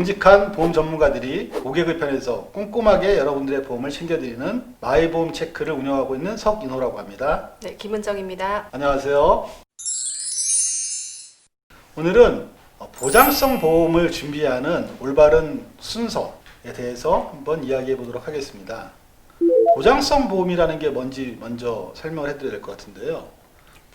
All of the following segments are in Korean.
정직한 보험 전문가들이 고객을 편에서 꼼꼼하게 여러분들의 보험을 챙겨드리는 마이보험 체크를 운영하고 있는 석인호라고 합니다. 네, 김은정입니다. 안녕하세요. 오늘은 보장성 보험을 준비하는 올바른 순서에 대해서 한번 이야기해 보도록 하겠습니다. 보장성 보험이라는 게 뭔지 먼저 설명을 해드려야 될 것 같은데요.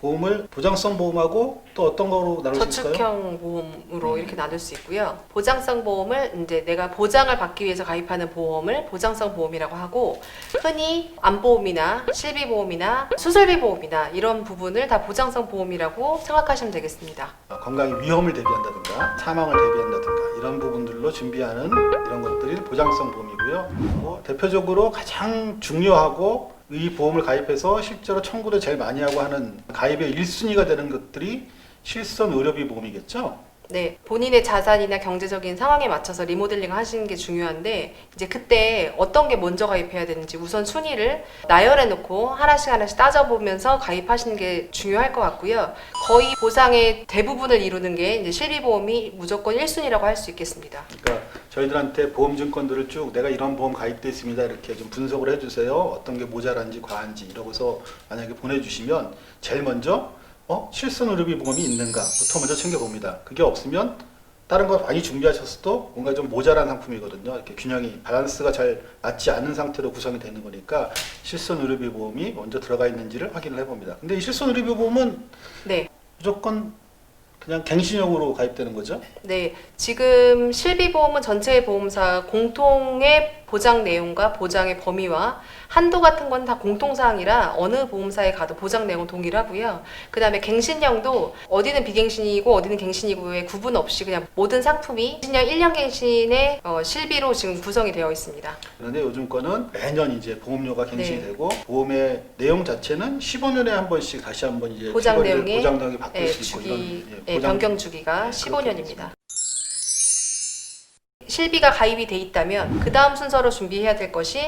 보험을 보장성 보험하고 또 어떤 거로 나눌 수 있을까요? 저축형 보험으로 이렇게 나눌 수 있고요. 보장성 보험을 이제 내가 보장을 받기 위해서 가입하는 보험을 보장성 보험이라고 하고, 흔히 암보험이나 실비보험이나 수술비 보험이나 이런 부분을 다 보장성 보험이라고 생각하시면 되겠습니다. 건강의 위험을 대비한다든가 사망을 대비한다든가 이런 부분들로 준비하는 이런 것들이 보장성 보험이고요. 대표적으로 가장 중요하고 이 보험을 가입해서 실제로 청구를 제일 많이 하고 하는 가입의 1순위가 되는 것들이 실손 의료비 보험이겠죠? 네, 본인의 자산이나 경제적인 상황에 맞춰서 리모델링을 하시는 게 중요한데, 이제 그때 어떤 게 먼저 가입해야 되는지 우선 순위를 나열해 놓고 하나씩 따져보면서 가입하시는 게 중요할 것 같고요. 거의 보상의 대부분을 이루는 게 이제 실비보험이 무조건 1순위라고 할 수 있겠습니다. 그러니까 저희들한테 보험 증권들을 쭉 내가 이런 보험 가입돼 있습니다 이렇게 좀 분석을 해주세요. 어떤 게 모자란지 과한지 이러고서 만약에 보내주시면 제일 먼저 실손 의료비 보험이 있는가부터 먼저 챙겨봅니다. 그게 없으면 다른 거 많이 준비하셨어도 뭔가 좀 모자란 상품이거든요. 이렇게 균형이 밸런스가 잘 맞지 않는 상태로 구성이 되는 거니까 실손 의료비 보험이 먼저 들어가 있는지를 확인을 해봅니다. 근데 이 실손 의료비 보험은 네. 무조건 그냥 갱신형으로 가입되는 거죠? 네, 지금 실비보험은 전체 보험사 공통의 보장 내용과 보장의 범위와 한도 같은 건 다 공통사항이라 어느 보험사에 가도 보장 내용은 동일하고요. 그 다음에 갱신형도 어디는 비갱신이고 어디는 갱신이고의 구분 없이 그냥 모든 상품이 갱신형 1년 갱신의 실비로 지금 구성이 되어 있습니다. 그런데 요즘 거는 매년 이제 보험료가 갱신이 네. 되고 보험의 내용 자체는 15년에 한 번씩 다시 한번 이제 보장 내용이 보장 내용이 바뀔 네, 수 있고 주기, 이런 변경 주기가 네, 15년입니다. 실비가 가입이 돼 있다면 그 다음 순서로 준비해야 될 것이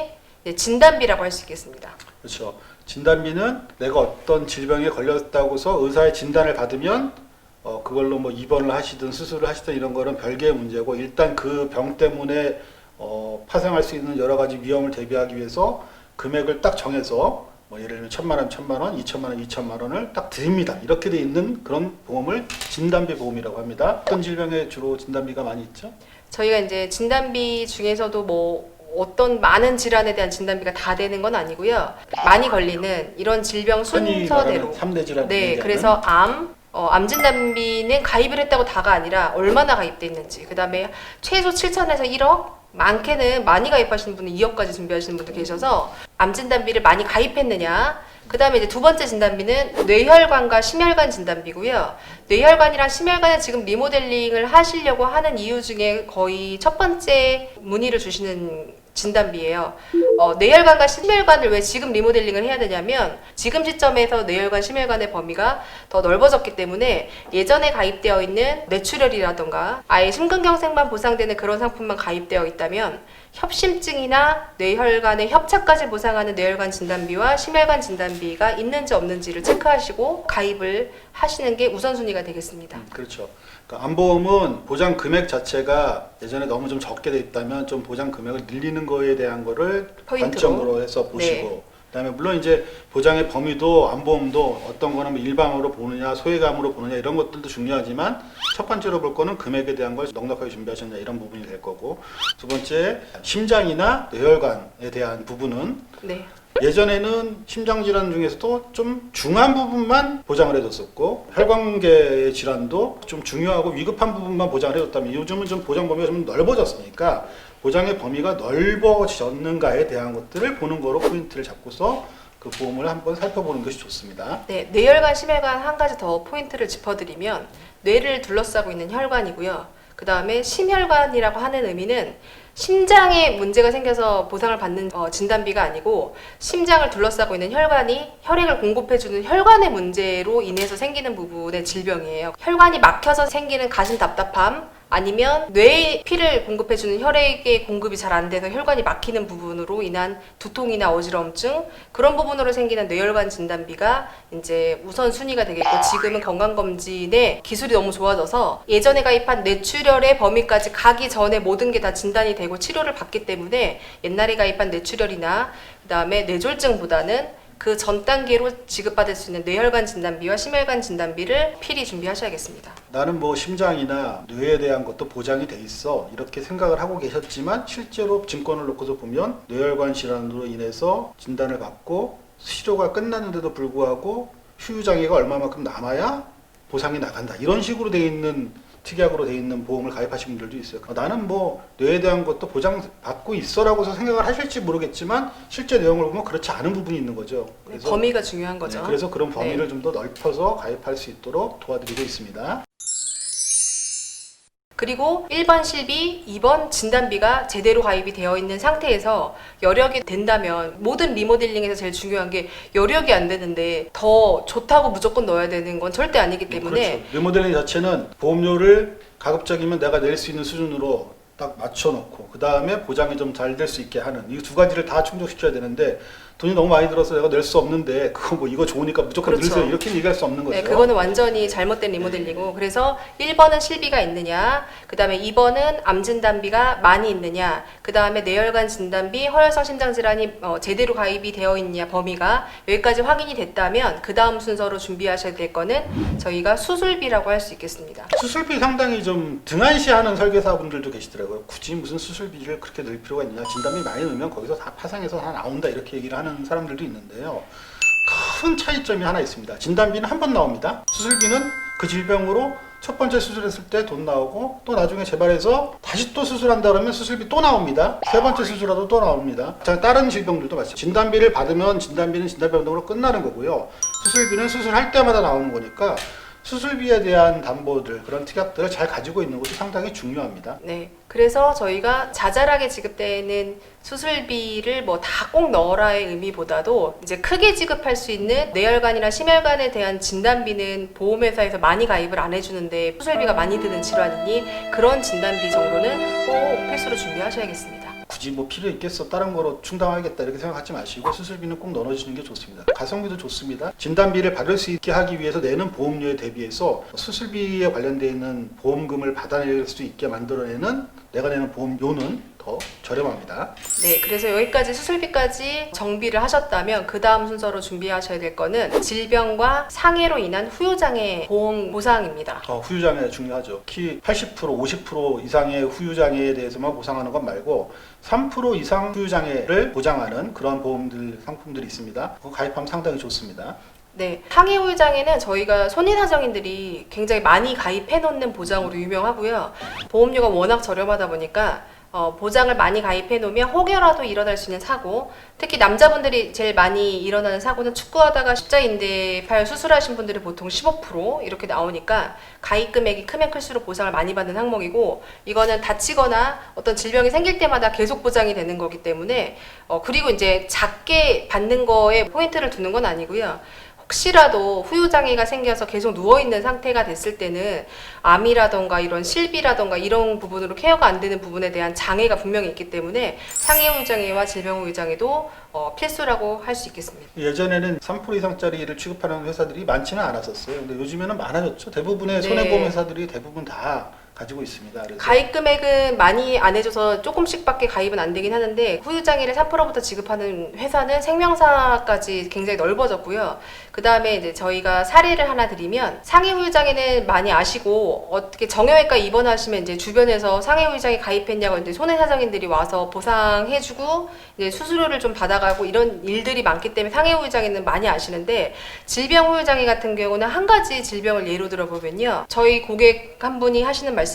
진단비라고 할 수 있겠습니다. 그렇죠. 진단비는 내가 어떤 질병에 걸렸다고서 의사의 진단을 받으면 그걸로 뭐 입원을 하시든 수술을 하시든 이런 거는 별개의 문제고, 일단 그 병 때문에 파생할 수 있는 여러 가지 위험을 대비하기 위해서 금액을 딱 정해서 뭐 예를 들면 1,000만 원, 1,000만 원, 2,000만 원, 2,000만 원을 딱 드립니다. 이렇게 돼 있는 그런 보험을 진단비 보험이라고 합니다. 어떤 질병에 주로 진단비가 많이 있죠? 저희가 이제 진단비 중에서도 뭐 어떤 많은 질환에 대한 진단비가 다 되는 건 아니고요. 많이 걸리는 이런 질병 순서대로. 3대 질환. 네, 그래서 암 진단비는 가입을 했다고 다가 아니라 얼마나 가입돼 있는지, 그 다음에 최소 7천에서 1억, 많게는 많이 가입하시는 분은 2억까지 준비하시는 분도 계셔서 암 진단비를 많이 가입했느냐. 그 다음에 이제 두 번째 진단비는 뇌혈관과 심혈관 진단비고요. 뇌혈관이랑 심혈관은 지금 리모델링을 하시려고 하는 이유 중에 거의 첫 번째 문의를 주시는 진단비예요. 뇌혈관과 심혈관을 왜 지금 리모델링을 해야 되냐면, 지금 시점에서 뇌혈관, 심혈관의 범위가 더 넓어졌기 때문에 예전에 가입되어 있는 뇌출혈이라던가 아예 심근경색만 보상되는 그런 상품만 가입되어 있다면, 협심증이나 뇌혈관의 협착까지 보상하는 뇌혈관 진단비와 심혈관 진단비가 있는지 없는지를 체크하시고 가입을 하시는 게 우선순위가 되겠습니다. 그렇죠. 그러니까 암보험은 보장 금액 자체가 예전에 너무 좀 적게 돼 있다면 좀 보장 금액을 늘리는 거에 대한 거를 관점으로 해서 보시고, 네. 그다음에 물론 이제 보장의 범위도 암보험도 어떤 거는 뭐 일반으로 보느냐 소액암으로 보느냐 이런 것들도 중요하지만, 첫 번째로 볼 거는 금액에 대한 걸 넉넉하게 준비하셨냐 이런 부분이 될 거고, 두 번째 심장이나 뇌혈관에 대한 부분은 네. 예전에는 심장질환 중에서도 좀 중한 부분만 보장을 해줬었고, 혈관계 질환도 좀 중요하고 위급한 부분만 보장을 해줬다면, 요즘은 좀 보장 범위가 좀 넓어졌으니까 보장의 범위가 넓어졌는가에 대한 것들을 보는 거로 포인트를 잡고서 그 보험을 한번 살펴보는 것이 좋습니다. 네, 뇌혈관, 심혈관 한 가지 더 포인트를 짚어드리면, 뇌를 둘러싸고 있는 혈관이고요. 그 다음에 심혈관이라고 하는 의미는 심장에 문제가 생겨서 보상을 받는 진단비가 아니고, 심장을 둘러싸고 있는 혈관이 혈액을 공급해주는 혈관의 문제로 인해서 생기는 부분의 질병이에요. 혈관이 막혀서 생기는 가슴 답답함, 아니면 뇌에 피를 공급해주는 혈액의 공급이 잘 안 돼서 혈관이 막히는 부분으로 인한 두통이나 어지러움증, 그런 부분으로 생기는 뇌혈관 진단비가 이제 우선 순위가 되겠고, 지금은 건강검진의 기술이 너무 좋아져서 예전에 가입한 뇌출혈의 범위까지 가기 전에 모든 게 다 진단이 되고 치료를 받기 때문에 옛날에 가입한 뇌출혈이나 그다음에 뇌졸중보다는 그 전 단계로 지급받을 수 있는 뇌혈관 진단비와 심혈관 진단비를 필히 준비하셔야겠습니다. 나는 뭐 심장이나 뇌에 대한 것도 보장이 돼 있어 이렇게 생각을 하고 계셨지만 실제로 증권을 놓고서 보면 뇌혈관 질환으로 인해서 진단을 받고 치료가 끝났는데도 불구하고 후유장애가 얼마만큼 남아야 보상이 나간다, 이런 식으로 돼 있는, 특약으로 돼 있는 보험을 가입하신 분들도 있어요. 나는 뭐 뇌에 대한 것도 보장받고 있어라고 생각을 하실지 모르겠지만 실제 내용을 보면 그렇지 않은 부분이 있는 거죠. 그래서 범위가 중요한 거죠. 그래서 그런 범위를 네. 좀 더 넓혀서 가입할 수 있도록 도와드리고 있습니다. 그리고 1번 실비, 2번 진단비가 제대로 가입이 되어 있는 상태에서 여력이 된다면, 모든 리모델링에서 제일 중요한 게 여력이 안 되는데 더 좋다고 무조건 넣어야 되는 건 절대 아니기 때문에. 그렇죠. 리모델링 자체는 보험료를 가급적이면 내가 낼 수 있는 수준으로 딱 맞춰놓고 그 다음에 보장이 좀 잘 될 수 있게 하는, 이 두 가지를 다 충족시켜야 되는데 돈이 너무 많이 들어서 내가 낼 수 없는데 그거 뭐 이거 좋으니까 무조건 그렇죠. 넣으세요 이렇게 얘기할 수 없는 거죠. 네, 그거는 완전히 잘못된 리모델링이고, 그래서 1번은 실비가 있느냐, 그 다음에 2번은 암 진단비가 많이 있느냐, 그 다음에 뇌혈관 진단비, 허혈성 심장질환이 제대로 가입이 되어 있느냐, 범위가 여기까지 확인이 됐다면 그 다음 순서로 준비하셔야 될 거는 저희가 수술비라고 할 수 있겠습니다. 수술비 상당히 좀 등한시하는 설계사분들도 계시더라고요. 굳이 무슨 수술비를 그렇게 넣을 필요가 있느냐, 진단비 많이 넣으면 거기서 다 파상해서 다 나온다 이렇게 얘기를 하는 사람들도 있는데요. 큰 차이점이 하나 있습니다. 진단비는 한 번 나옵니다. 수술비는 그 질병으로 첫 번째 수술했을 때 돈 나오고, 또 나중에 재발해서 다시 또 수술한다 그러면 수술비 또 나옵니다. 세 번째 수술하도 또 나옵니다. 다른 질병들도 마찬가지죠. 진단비를 받으면 진단비는 진단비로 끝나는 거고요. 수술비는 수술할 때마다 나오는 거니까 수술비에 대한 담보들, 그런 특약들을 잘 가지고 있는 것이 상당히 중요합니다. 네, 그래서 저희가 자잘하게 지급되는 수술비를 뭐 다 꼭 넣어라의 의미보다도 이제 크게 지급할 수 있는 뇌혈관이나 심혈관에 대한 진단비는 보험회사에서 많이 가입을 안 해주는데 수술비가 많이 드는 질환이니 그런 진단비 정도는 꼭 필수로 준비하셔야겠습니다. 굳이 뭐 필요 있겠어, 다른 거로 충당하겠다 이렇게 생각하지 마시고 수술비는 꼭 넣어주시는 게 좋습니다. 가성비도 좋습니다. 진단비를 받을 수 있게 하기 위해서 내는 보험료에 대비해서 수술비에 관련되어 있는 보험금을 받아낼 수 있게 만들어내는, 내가 내는 보험료는 더 저렴합니다. 네, 그래서 여기까지 수술비까지 정비를 하셨다면 그 다음 순서로 준비하셔야 될 거는 질병과 상해로 인한 후유장애 보험 보상입니다. 후유장애 중요하죠. 특히 80%, 50% 이상의 후유장애에 대해서만 보상하는 것 말고 3% 이상 후유장애를 보장하는 그런 보험들, 상품들이 있습니다. 그거 가입하면 상당히 좋습니다. 네, 상해 후유장애는 저희가 손해사정인들이 굉장히 많이 가입해 놓는 보장으로 유명하고요. 보험료가 워낙 저렴하다 보니까 보장을 많이 가입해 놓으면 혹여라도 일어날 수 있는 사고, 특히 남자분들이 제일 많이 일어나는 사고는 축구하다가 십자인대팔 수술하신 분들이 보통 15% 이렇게 나오니까 가입 금액이 크면 클수록 보상을 많이 받는 항목이고, 이거는 다치거나 어떤 질병이 생길 때마다 계속 보장이 되는 거기 때문에 그리고 이제 작게 받는 거에 포인트를 두는 건 아니고요. 혹시라도 후유장애가 생겨서 계속 누워있는 상태가 됐을 때는 암이라던가 이런 실비라던가 이런 부분으로 케어가 안 되는 부분에 대한 장애가 분명히 있기 때문에 상해 후유장애와 질병 후유장애도 필수라고 할 수 있겠습니다. 예전에는 3% 이상짜리를 취급하는 회사들이 많지는 않았었어요. 근데 요즘에는 많아졌죠. 대부분의 네. 손해보험 회사들이 대부분 다 가지고 있습니다. 그래서 가입 금액은 많이 안 해줘서 조금씩밖에 가입은 안 되긴 하는데, 후유장애를 3%부터 지급하는 회사는 생명사까지 굉장히 넓어졌고요. 그 다음에 이제 저희가 사례를 하나 드리면, 상해 후유장애는 많이 아시고 어떻게 정형외과 입원하시면 이제 주변에서 상해 후유장애 가입했냐고 이제 손해사정인들이 와서 보상해주고 이제 수수료를 좀 받아가고 이런 일들이 많기 때문에 상해 후유장애는 많이 아시는데, 질병 후유장애 같은 경우는 한 가지 질병을 예로 들어보면요, 저희 고객 한 분이 하시는 말씀이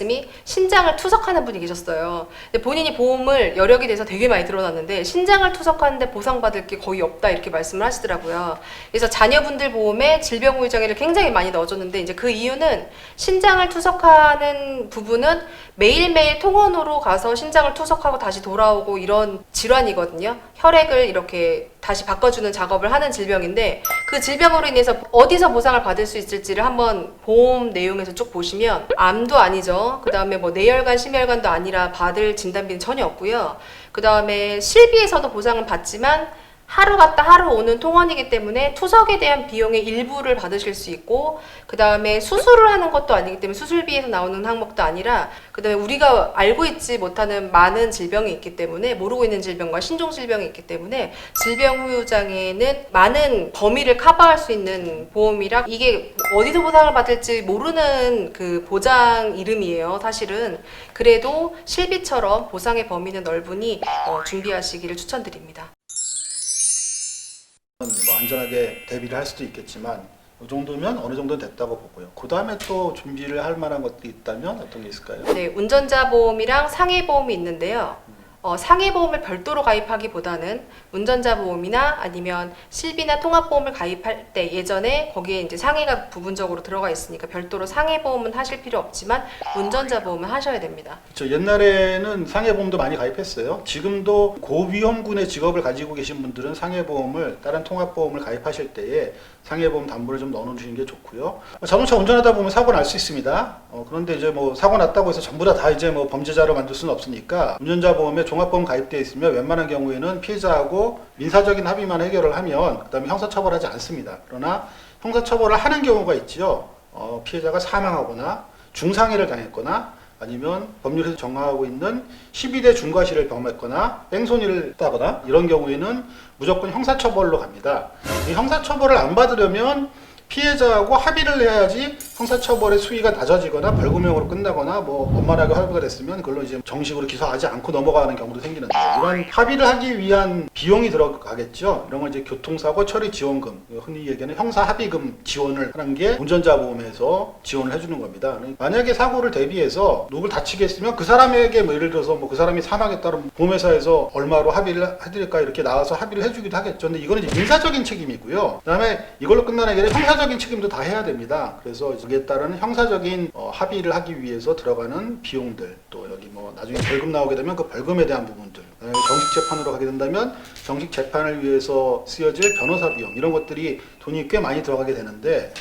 신장을 투석하는 분이 계셨어요. 근데 본인이 보험을 여력이 돼서 되게 많이 들어놨는데 신장을 투석하는데 보상받을 게 거의 없다 이렇게 말씀을 하시더라고요. 그래서 자녀분들 보험에 질병 후유장애를 굉장히 많이 넣어줬는데, 이제 그 이유는 신장을 투석하는 부분은 매일매일 통원으로 가서 신장을 투석하고 다시 돌아오고 이런 질환이거든요. 혈액을 이렇게 다시 바꿔주는 작업을 하는 질병인데 그 질병으로 인해서 어디서 보상을 받을 수 있을지를 한번 보험 내용에서 쭉 보시면 암도 아니죠. 그 다음에 뭐 뇌혈관, 심혈관도 아니라 받을 진단비는 전혀 없고요. 그 다음에 실비에서도 보상은 받지만 하루 갔다 하루 오는 통원이기 때문에 투석에 대한 비용의 일부를 받으실 수 있고 그 다음에 수술을 하는 것도 아니기 때문에 수술비에서 나오는 항목도 아니라 그 다음에 우리가 알고 있지 못하는 많은 질병이 있기 때문에 모르고 있는 질병과 신종 질병이 있기 때문에 질병 후유장애는 많은 범위를 커버할 수 있는 보험이라 이게 어디서 보상을 받을지 모르는 그 보장 이름이에요. 사실은 그래도 실비처럼 보상의 범위는 넓으니 준비하시기를 추천드립니다. 뭐 안전하게 대비를 할 수도 있겠지만 이 정도면 어느 정도 됐다고 보고요. 그 다음에 또 준비를 할 만한 것들이 있다면 어떤 게 있을까요? 네, 운전자 보험이랑 상해 보험이 있는데요. 상해 보험을 별도로 가입하기보다는 운전자 보험이나 아니면 실비나 통합보험을 가입할 때 예전에 거기에 이제 상해가 부분적으로 들어가 있으니까 별도로 상해 보험은 하실 필요 없지만 운전자 보험은 하셔야 됩니다. 그렇죠. 옛날에는 상해보험도 많이 가입했어요. 지금도 고위험군의 직업을 가지고 계신 분들은 상해보험을 다른 통합보험을 가입하실 때에 상해보험 담보를 좀 넣어놓으시는 게 좋고요. 자동차 운전하다 보면 사고 날 수 있습니다. 그런데 이제 뭐 사고 났다고 해서 전부 다 이제 뭐 범죄자로 만들 수는 없으니까 운전자 보험에 종합보험 가입되어 있으면 웬만한 경우에는 피해자하고 민사적인 합의만 해결을 하면 그다음에 형사처벌하지 않습니다. 그러나 형사처벌을 하는 경우가 있죠. 피해자가 사망하거나 중상해를 당했거나 아니면 법률에서 정하고 있는 12대 중과실을 범했거나 뺑소니를 했다거나 이런 경우에는 무조건 형사처벌로 갑니다. 이 형사처벌을 안 받으려면 피해자하고 합의를 해야지 형사처벌의 수위가 낮아지거나 벌금형으로 끝나거나 뭐 원만하게 합의가 됐으면 그걸로 이제 정식으로 기소하지 않고 넘어가는 경우도 생기는데 이런 합의를 하기 위한 비용이 들어가겠죠. 이런 걸 이제 교통사고 처리 지원금, 흔히 얘기하는 형사 합의금 지원을 하는 게 운전자 보험에서 지원을 해주는 겁니다. 만약에 사고를 대비해서 누굴 다치게 했으면 그 사람에게 뭐 예를 들어서 뭐 그 사람이 사망했다면 보험회사에서 얼마로 합의를 해드릴까 이렇게 나와서 합의를 해주기도 하겠죠. 근데 이거는 이제 민사적인 책임이고요. 그다음에 이걸로 끝나는 게 아니라 형사적인 책임도 다 해야 됩니다. 그래서 여기에 따른 형사적인 합의를 하기 위해서 들어가는 비용들, 또 여기 뭐 나중에 벌금 나오게 되면 그 벌금에 대한 부분들, 정식 재판으로 가게 된다면 정식 재판을 위해서 쓰여질 변호사 비용 이런 것들이 돈이 꽤 많이 들어가게 되는데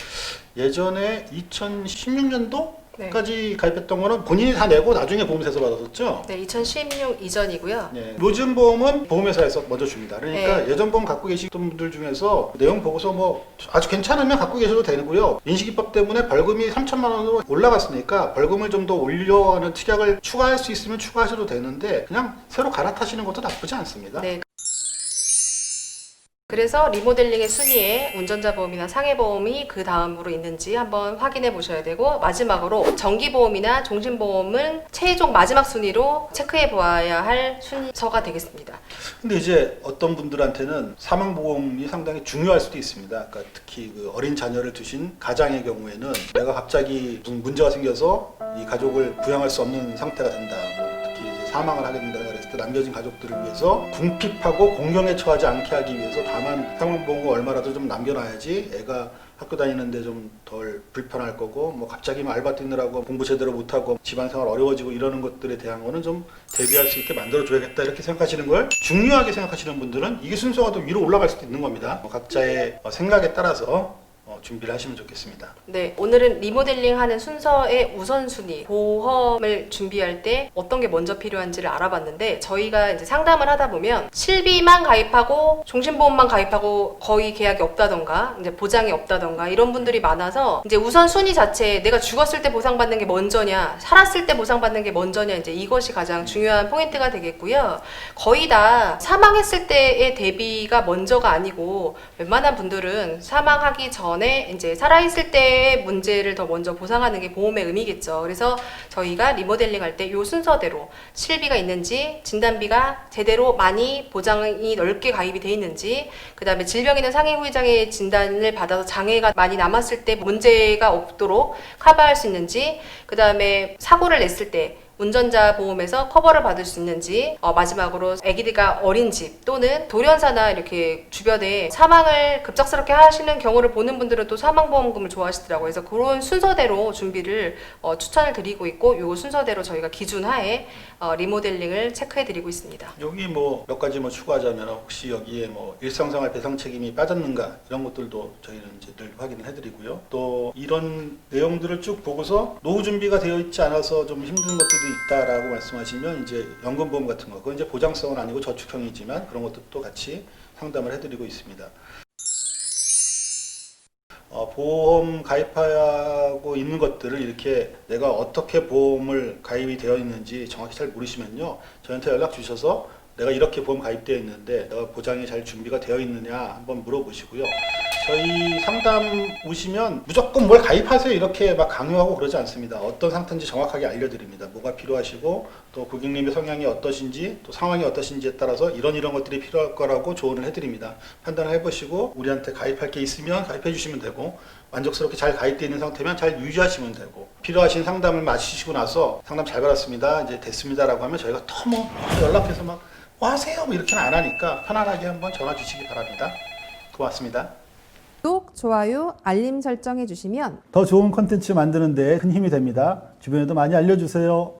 예전에 2016년도 까지 가입했던 거는 본인이 다 내고 나중에 보험회사에서 받았었죠? 네, 2016 이전이고요. 네, 요즘 보험은 보험회사에서 먼저 줍니다. 그러니까 네. 예전 보험 갖고 계시던 분들 중에서 내용 보고서 뭐 아주 괜찮으면 갖고 계셔도 되고요. 민식이법 때문에 벌금이 3천만 원으로 올라갔으니까 벌금을 좀 더 올려하는 특약을 추가할 수 있으면 추가하셔도 되는데 그냥 새로 갈아타시는 것도 나쁘지 않습니다. 네. 그래서 리모델링의 순위에 운전자 보험이나 상해 보험이 그 다음으로 있는지 한번 확인해 보셔야 되고 마지막으로 정기 보험이나 종신 보험은 최종 마지막 순위로 체크해 보아야 할 순서가 되겠습니다. 근데 이제 어떤 분들한테는 사망보험이 상당히 중요할 수도 있습니다. 그러니까 특히 그 어린 자녀를 두신 가장의 경우에는 내가 갑자기 무슨 문제가 생겨서 이 가족을 부양할 수 없는 상태가 된다. 특히 이제 사망을 하게 된다 그랬을 때 남겨진 가족들을 위해서 궁핍하고 공경에 처하지 않게 하기 위해서 다만 사망보험을 얼마라도 좀 남겨놔야지 애가 학교 다니는데 좀 덜 불편할 거고 뭐 갑자기 알바 뛰느라고 공부 제대로 못하고 집안생활 어려워지고 이러는 것들에 대한 거는 좀 대비할 수 있게 만들어줘야겠다 이렇게 생각하시는 걸 중요하게 생각하시는 분들은 이게 순서가 더 위로 올라갈 수도 있는 겁니다. 각자의 생각에 따라서 준비를 하시면 좋겠습니다. 네, 오늘은 리모델링 하는 순서의 우선순위, 보험을 준비할 때 어떤 게 먼저 필요한지를 알아봤는데 저희가 이제 상담을 하다 보면 실비만 가입하고 종신보험만 가입하고 거의 계약이 없다던가 이제 보장이 없다던가 이런 분들이 많아서 이제 우선순위 자체에 내가 죽었을 때 보상받는 게 먼저냐 살았을 때 보상받는 게 먼저냐 이제 이것이 가장 중요한 포인트가 되겠고요. 거의 다 사망했을 때의 대비가 먼저가 아니고 웬만한 분들은 사망하기 전에 이제 살아있을 때의 문제를 더 먼저 보상하는 게 보험의 의미겠죠. 그래서 저희가 리모델링 할 때 이 순서대로 실비가 있는지, 진단비가 제대로 많이 보장이 넓게 가입이 돼 있는지, 그 다음에 질병이나 상해 후유장애 진단을 받아서 장애가 많이 남았을 때 문제가 없도록 커버할 수 있는지, 그 다음에 사고를 냈을 때 운전자 보험에서 커버를 받을 수 있는지, 마지막으로 아기가 어린 집 또는 돌연사나 이렇게 주변에 사망을 급작스럽게 하시는 경우를 보는 분들은 또 사망보험금을 좋아하시더라고요. 그래서 그런 순서대로 준비를 추천을 드리고 있고, 요 순서대로 저희가 기준하에 리모델링을 체크해 드리고 있습니다. 여기 뭐 몇 가지 뭐 추가하자면 혹시 여기에 뭐 일상생활 배상 책임이 빠졌는가 이런 것들도 저희는 이제 늘 확인을 해드리고요. 또 이런 내용들을 쭉 보고서 노후 준비가 되어 있지 않아서 좀 힘든 것들도 있다라고 말씀하시면 이제 연금보험 같은 거, 그건 이제 보장성은 아니고 저축형이지만 그런 것도 같이 상담을 해드리고 있습니다. 보험 가입하고 있는 것들을 이렇게 내가 어떻게 보험을 가입이 되어 있는지 정확히 잘 모르시면요, 저한테 연락 주셔서 내가 이렇게 보험 가입되어 있는데 내가 보장이 잘 준비가 되어 있느냐 한번 물어보시고요. 저희 상담 오시면 무조건 뭘 가입하세요 이렇게 막 강요하고 그러지 않습니다. 어떤 상태인지 정확하게 알려드립니다. 뭐가 필요하시고 또 고객님의 성향이 어떠신지 또 상황이 어떠신지에 따라서 이런 것들이 필요할 거라고 조언을 해드립니다. 판단을 해보시고 우리한테 가입할 게 있으면 가입해 주시면 되고, 만족스럽게 잘 가입되어 있는 상태면 잘 유지하시면 되고, 필요하신 상담을 마치시고 나서 상담 잘 받았습니다, 이제 됐습니다 라고 하면 저희가 또 뭐 연락해서 막 하세요 뭐 이렇게는 안 하니까 편안하게 한번 전화 주시기 바랍니다. 고맙습니다. 구독, 좋아요, 알림 설정해 주시면 더 좋은 콘텐츠 만드는 데 큰 힘이 됩니다. 주변에도 많이 알려주세요.